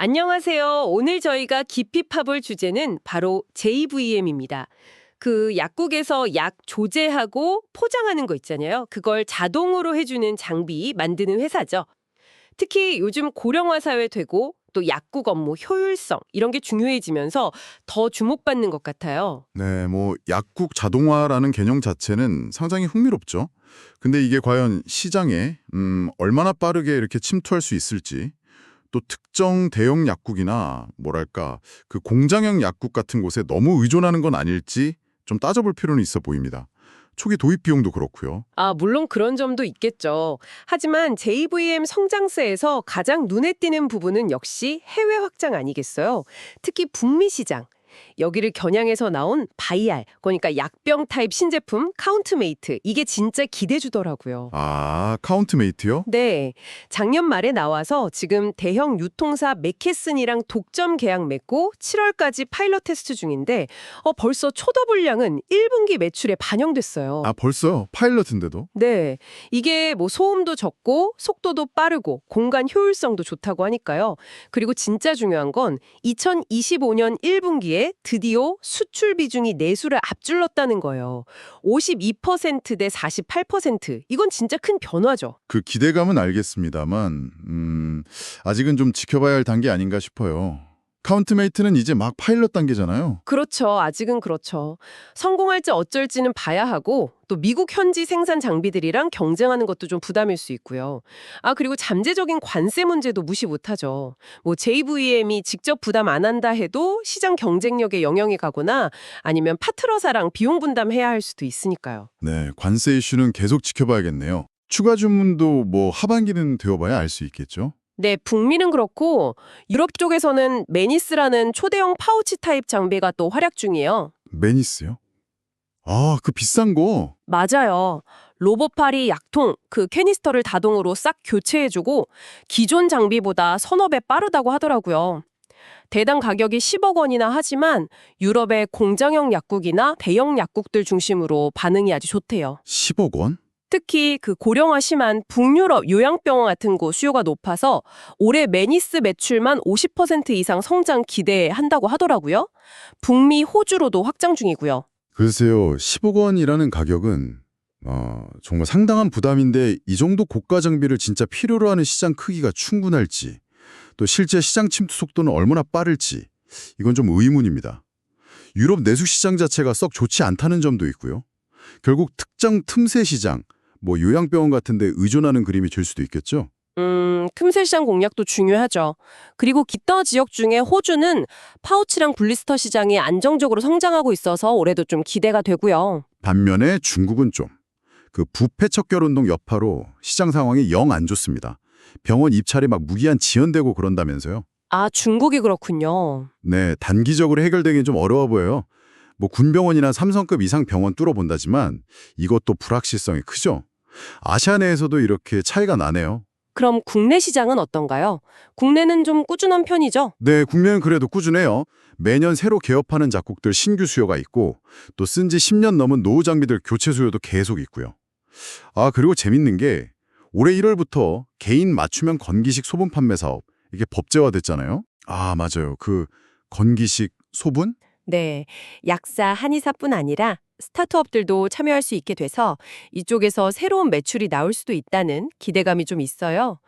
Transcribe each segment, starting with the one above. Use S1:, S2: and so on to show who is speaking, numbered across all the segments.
S1: 안녕하세요. 오늘 저희가 깊이 파볼 주제는 바로 JVM입니다. 그 약국에서 약 조제하고 포장하는 거 있잖아요. 그걸 자동으로 해주는 장비 만드는 회사죠. 특히 요즘 고령화 사회 되고 또 약국 업무 효율성 이런 게 중요해지면서 더 주목받는 것 같아요.
S2: 네, 약국 자동화라는 개념 자체는 상당히 흥미롭죠. 근데 이게 과연 시장에 얼마나 빠르게 이렇게 침투할 수 있을지, 또 특정 대형 약국이나 뭐랄까 그 공장형 약국 같은 곳에 너무 의존하는 건 아닐지 좀 따져볼 필요는 있어 보입니다. 초기 도입 비용도 그렇고요.
S1: 물론 그런 점도 있겠죠. 하지만 JVM 성장세에서 가장 눈에 띄는 부분은 역시 해외 확장 아니겠어요? 특히 북미 시장. 여기를 겨냥해서 나온 바이알, 그러니까 약병 타입 신제품 카운트메이트. 이게 진짜 기대주더라고요.
S2: 아, 카운트메이트요?
S1: 네, 작년 말에 나와서 지금 대형 유통사 맥케슨이랑 독점 계약 맺고 7월까지 파일럿 테스트 중인데 벌써 초도 분량은 1분기 매출에 반영됐어요.
S2: 아, 벌써요? 파일럿인데도?
S1: 네, 이게 소음도 적고 속도도 빠르고 공간 효율성도 좋다고 하니까요. 그리고 진짜 중요한 건 2025년 1분기에 드디어 수출 비중이 내수를 앞질렀다는 거예요. 52%대 48%. 이건 진짜 큰 변화죠.
S2: 그 기대감은 알겠습니다만, 아직은 좀 지켜봐야 할 단계 아닌가 싶어요. 카운트메이트는 이제 막 파일럿 단계잖아요.
S1: 그렇죠. 아직은 그렇죠. 성공할지 어쩔지는 봐야 하고 또 미국 현지 생산 장비들이랑 경쟁하는 것도 좀 부담일 수 있고요. 그리고 잠재적인 관세 문제도 무시 못하죠. JVM이 직접 부담 안 한다 해도 시장 경쟁력에 영향이 가거나 아니면 파트너사랑 비용 분담해야 할 수도 있으니까요.
S2: 네, 관세 이슈는 계속 지켜봐야겠네요. 추가 주문도 하반기는 되어봐야 알 수 있겠죠?
S1: 네, 북미는 그렇고 유럽 쪽에서는 매니스라는 초대형 파우치 타입 장비가 또 활약 중이에요.
S2: 매니스요? 아, 그 비싼 거.
S1: 맞아요. 로봇팔이 약통, 그 캐니스터를 자동으로 싹 교체해주고 기존 장비보다 서너 배 빠르다고 하더라고요. 대당 가격이 10억 원이나 하지만 유럽의 공장형 약국이나 대형 약국들 중심으로 반응이 아주 좋대요.
S2: 10억 원?
S1: 특히 그 고령화 심한 북유럽 요양병원 같은 곳 수요가 높아서 올해 매니스 매출만 50% 이상 성장 기대한다고 하더라고요. 북미, 호주로도 확장 중이고요.
S2: 글쎄요, 10억 원이라는 가격은 정말 상당한 부담인데 이 정도 고가 장비를 진짜 필요로 하는 시장 크기가 충분할지, 또 실제 시장 침투 속도는 얼마나 빠를지 이건 좀 의문입니다. 유럽 내수 시장 자체가 썩 좋지 않다는 점도 있고요. 결국 특정 틈새 시장, 요양병원 같은 데 의존하는 그림이 될 수도 있겠죠?
S1: 틈새 시장 공략도 중요하죠. 그리고 기타 지역 중에 호주는 파우치랑 블리스터 시장이 안정적으로 성장하고 있어서 올해도 좀 기대가 되고요.
S2: 반면에 중국은 좀 그 부패 척결 운동 여파로 시장 상황이 영 안 좋습니다. 병원 입찰이 막 무기한 지연되고 그런다면서요.
S1: 중국이 그렇군요.
S2: 네, 단기적으로 해결되긴 좀 어려워 보여요. 군병원이나 삼성급 이상 병원 뚫어본다지만 이것도 불확실성이 크죠. 아시아 내에서도 이렇게 차이가 나네요.
S1: 그럼 국내 시장은 어떤가요? 국내는 좀 꾸준한 편이죠?
S2: 네, 국내는 그래도 꾸준해요. 매년 새로 개업하는 작국들 신규 수요가 있고 또 쓴 지 10년 넘은 노후 장비들 교체 수요도 계속 있고요. 그리고 재밌는 게 올해 1월부터 개인 맞춤형 건기식 소분 판매 사업 이게 법제화됐잖아요. 맞아요. 그 건기식 소분?
S1: 네, 약사, 한의사뿐 아니라 스타트업들도 참여할 수 있게 돼서 이쪽에서 새로운 매출이 나올 수도 있다는 기대감이 좀 있어요.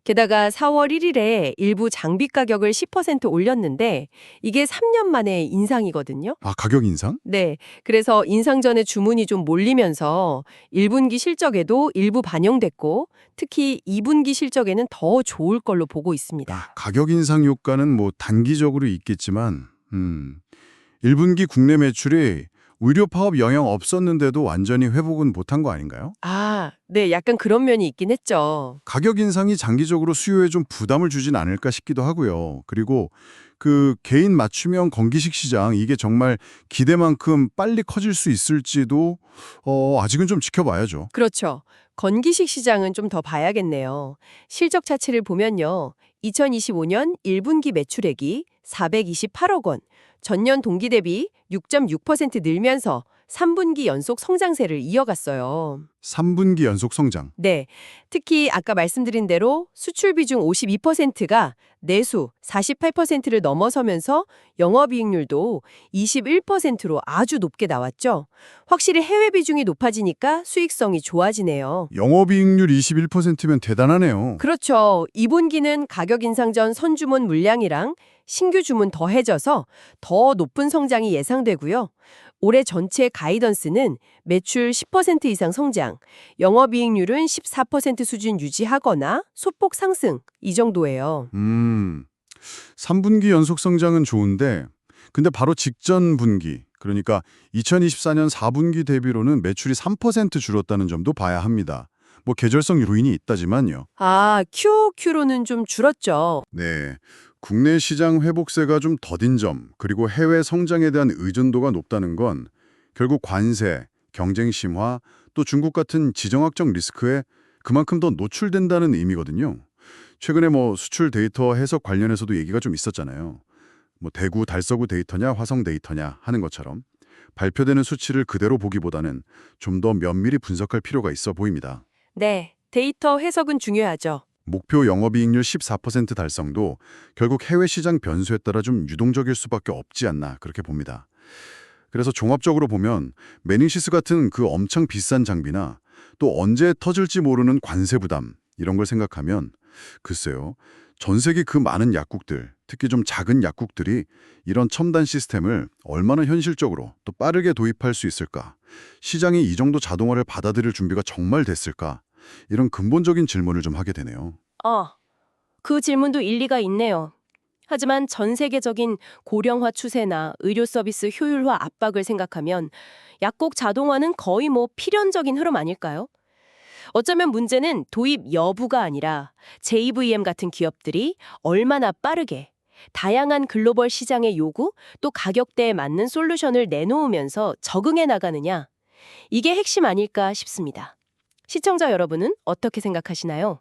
S1: 게다가 4월 1일에 일부 장비 가격을 10% 올렸는데 이게 3년 만에 인상이거든요.
S2: 가격 인상?
S1: 네, 그래서 인상 전에 주문이 좀 몰리면서 1분기 실적에도 일부 반영됐고 특히 2분기 실적에는 더 좋을 걸로 보고 있습니다.
S2: 가격 인상 효과는 단기적으로 있겠지만 1분기 국내 매출이 의료 파업 영향 없었는데도 완전히 회복은 못한 거 아닌가요?
S1: 네, 약간 그런 면이 있긴 했죠.
S2: 가격 인상이 장기적으로 수요에 좀 부담을 주진 않을까 싶기도 하고요. 그리고 그 개인 맞춤형 건기식 시장 이게 정말 기대만큼 빨리 커질 수 있을지도 아직은 좀 지켜봐야죠.
S1: 그렇죠. 건기식 시장은 좀 더 봐야겠네요. 실적 차트를 보면요. 2025년 1분기 매출액이 428억 원, 전년 동기 대비 6.6% 늘면서 3분기 연속 성장세를 이어갔어요.
S2: 3분기 연속 성장.
S1: 네. 특히 아까 말씀드린 대로 수출 비중 52%가 내수 48%를 넘어서면서 영업이익률도 21%로 아주 높게 나왔죠. 확실히 해외 비중이 높아지니까 수익성이 좋아지네요.
S2: 영업이익률 21%면 대단하네요.
S1: 그렇죠. 2분기는 가격 인상 전 선주문 물량이랑 신규 주문 더해져서 더 높은 성장이 예상되고요. 올해 전체 가이던스는 매출 10% 이상 성장, 영업이익률은 14% 수준 유지하거나 소폭 상승 이 정도예요.
S2: 3분기 연속 성장은 좋은데 근데 바로 직전 분기, 그러니까 2024년 4분기 대비로는 매출이 3% 줄었다는 점도 봐야 합니다. 뭐 계절성 요인이 있다지만요.
S1: 아, QOQ로는 좀 줄었죠.
S2: 네. 국내 시장 회복세가 좀 더딘 점, 그리고 해외 성장에 대한 의존도가 높다는 건 결국 관세, 경쟁 심화, 또 중국 같은 지정학적 리스크에 그만큼 더 노출된다는 의미거든요. 최근에 뭐 수출 데이터 해석 관련해서도 얘기가 좀 있었잖아요. 뭐 대구 달서구 데이터냐 화성 데이터냐 하는 것처럼 발표되는 수치를 그대로 보기보다는 좀 더 면밀히 분석할 필요가 있어 보입니다.
S1: 네, 데이터 해석은 중요하죠.
S2: 목표 영업이익률 14% 달성도 결국 해외 시장 변수에 따라 좀 유동적일 수밖에 없지 않나 그렇게 봅니다. 그래서 종합적으로 보면 메닝시스 같은 그 엄청 비싼 장비나 또 언제 터질지 모르는 관세 부담 이런 걸 생각하면 글쎄요. 전 세계 그 많은 약국들, 특히 좀 작은 약국들이 이런 첨단 시스템을 얼마나 현실적으로 또 빠르게 도입할 수 있을까? 시장이 이 정도 자동화를 받아들일 준비가 정말 됐을까? 이런 근본적인 질문을 좀 하게 되네요.
S1: 그 질문도 일리가 있네요. 하지만 전 세계적인 고령화 추세나 의료 서비스 효율화 압박을 생각하면 약국 자동화는 거의 뭐 필연적인 흐름 아닐까요? 어쩌면 문제는 도입 여부가 아니라 JVM 같은 기업들이 얼마나 빠르게 다양한 글로벌 시장의 요구 또 가격대에 맞는 솔루션을 내놓으면서 적응해 나가느냐. 이게 핵심 아닐까 싶습니다. 시청자 여러분은 어떻게 생각하시나요?